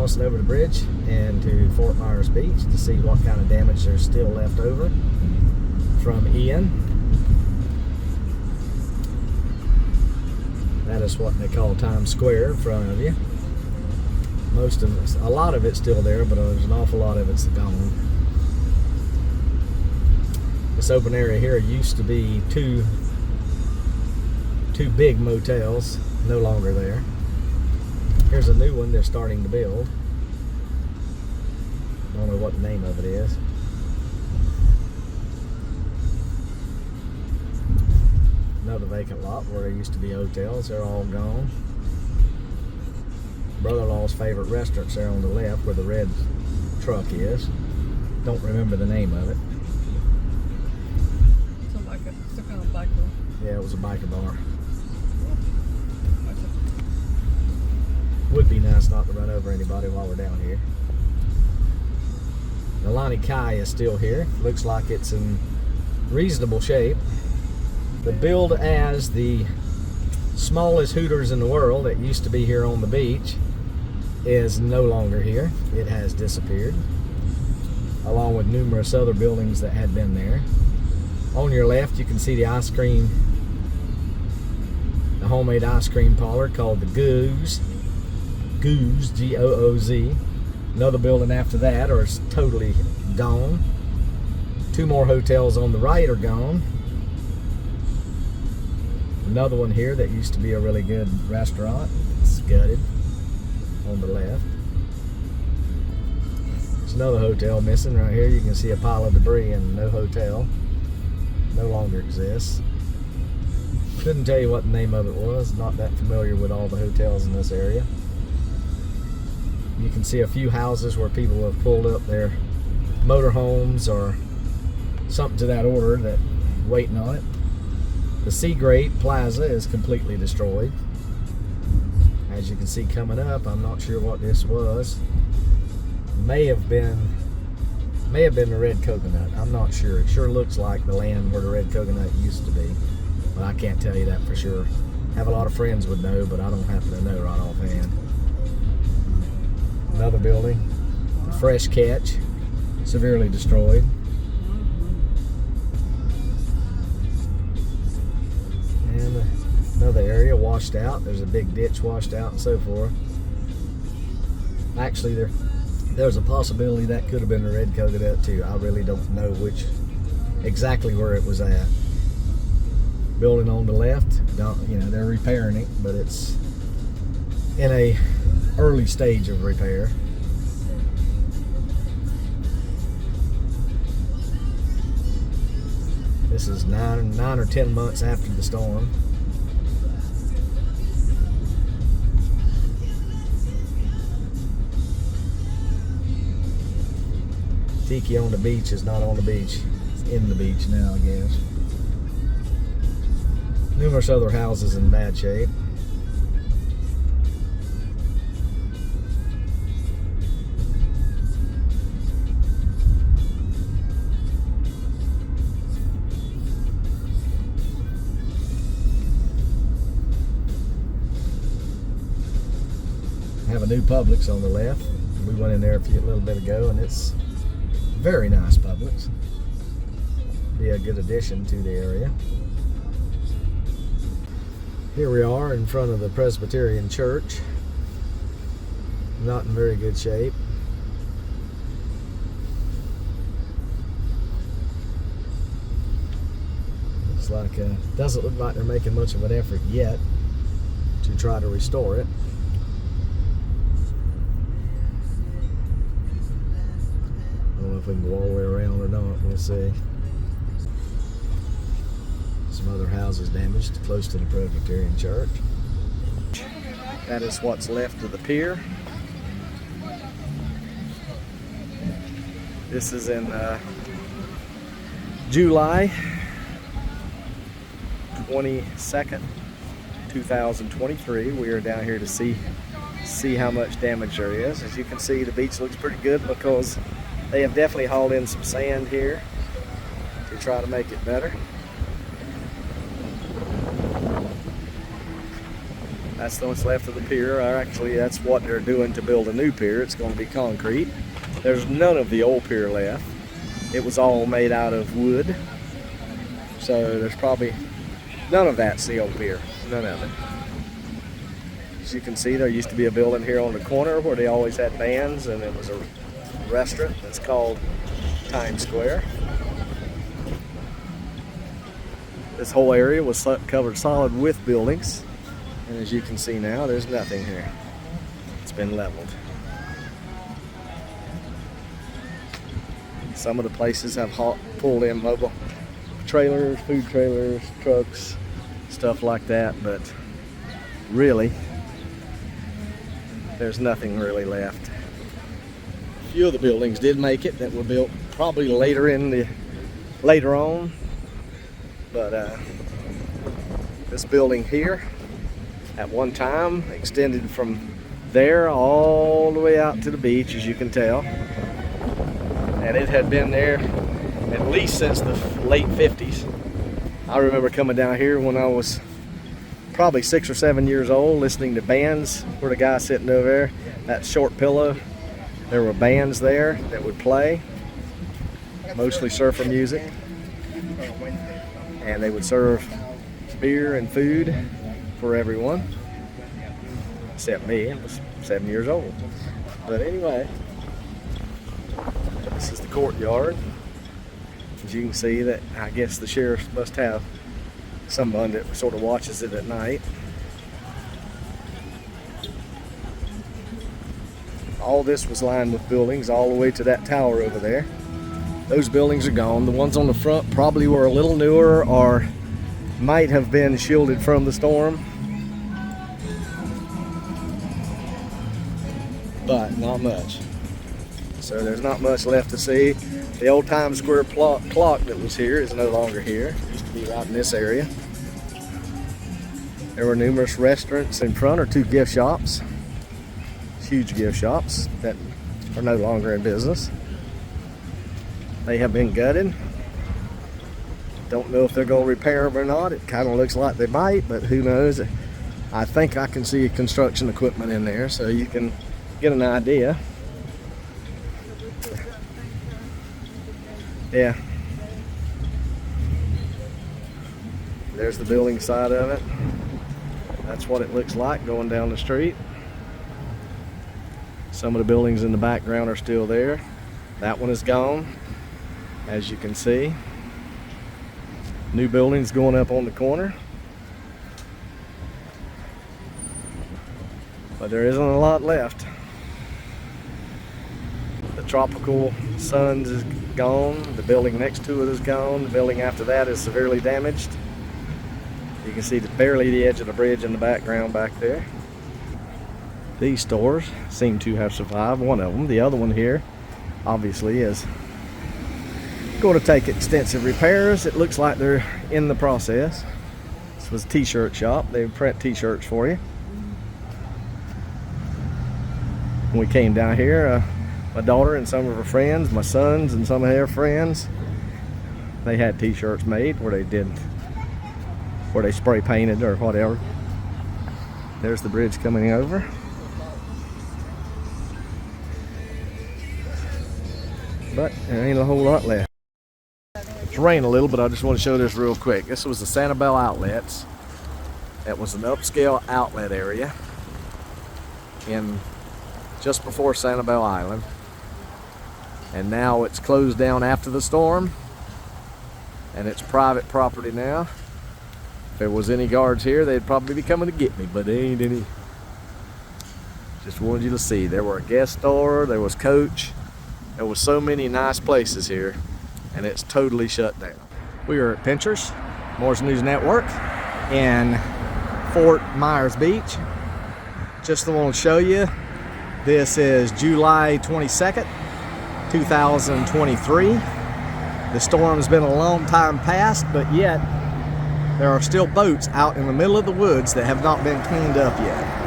crossing over the bridge into Fort Myers Beach to see what kind of damage there's still left over from Ian. That is what they call Times Square in front of you. Most of it, a lot of it's still there, but there's an awful lot of it's gone. This open area here used to be two big motels, no longer there. Here's a new one they're starting to build. Don't know what the name of it is. Another vacant lot where there used to be hotels. They're all gone. Brother-in-law's favorite restaurant's there on the left where the red truck is. Don't remember the name of it. Some kind of biker. Yeah, it was a biker bar. Would be nice not to run over anybody while we're down here. The Lani Kai is still here. Looks like it's in reasonable shape. The build as the smallest Hooters in the world that used to be here on the beach is no longer here. It has disappeared, along with numerous other buildings that had been there. On your left, you can see the homemade ice cream parlor called the Gooz, G-O-O-Z. Another building after that is totally gone. Two more hotels on the right are gone. Another one here that used to be a really good restaurant, it's gutted on the left. There's another hotel missing right here. You can see a pile of debris and no hotel. No longer exists. Couldn't tell you what the name of it was. Not that familiar with all the hotels in this area. You can see a few houses where people have pulled up their motorhomes or something to that order that waiting on it. The Seagrate Plaza is completely destroyed. As you can see coming up, I'm not sure what this was. May have been the red coconut. I'm not sure. It sure looks like the land where the red coconut used to be, but I can't tell you that for sure. Have a lot of friends would know, but I don't happen to know right offhand. Another building, the Fresh Catch, severely destroyed. And another area washed out. There's a big ditch washed out and so forth. Actually, there's a possibility that could have been the red coconut too. I really don't know exactly where it was at. Building on the left, they're repairing it, but it's in a early stage of repair. This is 9 or 10 months after the storm. Tiki on the beach is not on the beach. It's in the beach now, I guess. Numerous other houses in bad shape. Have a new Publix on the left. We went in there a little bit ago, and it's very nice Publix. Be a good addition to the area. Here we are in front of the Presbyterian Church. Not in very good shape. Looks like doesn't look like they're making much of an effort yet to try to restore it. I don't know if we can go all the way around or not. We'll see. Some other houses damaged close to the Presbyterian Church. That is what's left of the pier. This is in July 22nd, 2023. We are down here to see how much damage there is. As you can see, the beach looks pretty good because they have definitely hauled in some sand here to try to make it better. That's what's left of the pier. Or actually, that's what they're doing to build a new pier. It's going to be concrete. There's none of the old pier left. It was all made out of wood. So there's probably none of that's the old pier. None of it. As you can see, there used to be a building here on the corner where they always had bands, and it was a restaurant that's called Times Square. This whole area was covered solid with buildings, and as you can see now, there's nothing here. It's been leveled. Some of the places have pulled in mobile trailers, food trailers, trucks, stuff like that, but really, there's nothing really left. A few of the buildings did make it that were built probably later on, but this building here at one time extended from there all the way out to the beach, as you can tell, and it had been there at least since the late 50s. I remember coming down here when I was probably 6 or 7 years old, listening to bands. Where the guy sitting over there, that short pillow, there were bands there that would play, mostly surfer music, and they would serve beer and food for everyone except me. I was 7 years old. But anyway, this is the courtyard. As you can see, that I guess the sheriff must have someone that sort of watches it at night. All this was lined with buildings all the way to that tower over there. Those buildings are gone. The ones on the front probably were a little newer or might have been shielded from the storm, but not much. So there's not much left to see. The old Times Square clock that was here is no longer here. It used to be right in this area. There were numerous restaurants in front, or 2 gift shops, huge gift shops that are no longer in business. They have been gutted. Don't know if they're going to repair them or not. It kind of looks like they might, but who knows. I think I can see construction equipment in there, so you can get an idea. Yeah. There's the building side of it. That's what it looks like going down the street. Some of the buildings in the background are still there. That one is gone, as you can see. New buildings going up on the corner. But there isn't a lot left. The Tropical Suns is gone. The building next to it is gone. The building after that is severely damaged. You can see barely the edge of the bridge in the background back there. These stores seem to have survived, one of them. The other one here, obviously, is going to take extensive repairs. It looks like they're in the process. This was a t-shirt shop. They print t-shirts for you. When we came down here, my daughter and some of her friends, my sons and some of their friends, they had t-shirts made where they spray painted or whatever. There's the bridge coming over. But there ain't a whole lot left. It's raining a little, but I just want to show this real quick. This was the Sanibel Outlets. It was an upscale outlet area in just before Sanibel Island. And now it's closed down after the storm, and it's private property now. If there was any guards here, they'd probably be coming to get me, but there ain't any. Just wanted you to see. There were a guest store, there was Coach. There was so many nice places here, and it's totally shut down. We are at Pinchers, Morris News Network, in Fort Myers Beach. Just want to show you, this is July 22nd, 2023. The storm's been a long time past, but yet there are still boats out in the middle of the woods that have not been cleaned up yet.